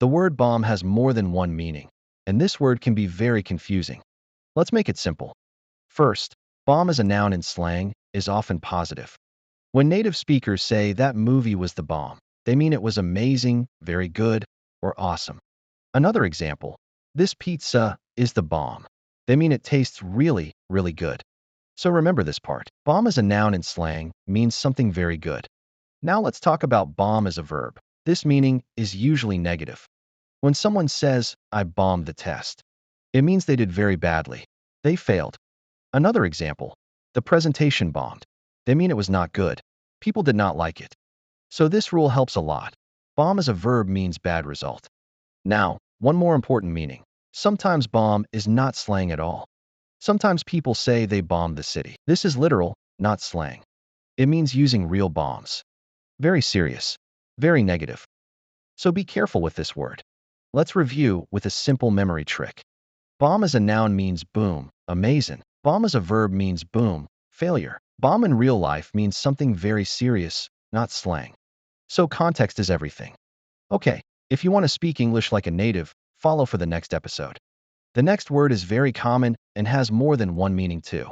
The word bomb has more than one meaning, and this word can be very confusing. Let's make it simple. First, bomb as a noun in slang is often positive. When native speakers say that movie was the bomb, they mean it was amazing, very good, or awesome. Another example, this pizza is the bomb. They mean it tastes really, really good. So remember this part. Bomb as a noun in slang means something very good. Now let's talk about bomb as a verb. This meaning is usually negative. When someone says, I bombed the test, it means they did very badly. They failed. Another example, the presentation bombed. They mean it was not good. People did not like it. So this rule helps a lot. Bomb as a verb means bad result. Now, one more important meaning. Sometimes bomb is not slang at all. Sometimes people say they bombed the city. This is literal, not slang. It means using real bombs. Very serious. Very negative. So be careful with this word. Let's review with a simple memory trick. Bomb as a noun means boom, amazing. Bomb as a verb means boom, failure. Bomb in real life means something very serious, not slang. So context is everything. Okay, if you want to speak English like a native, follow for the next episode. The next word is very common and has more than one meaning too.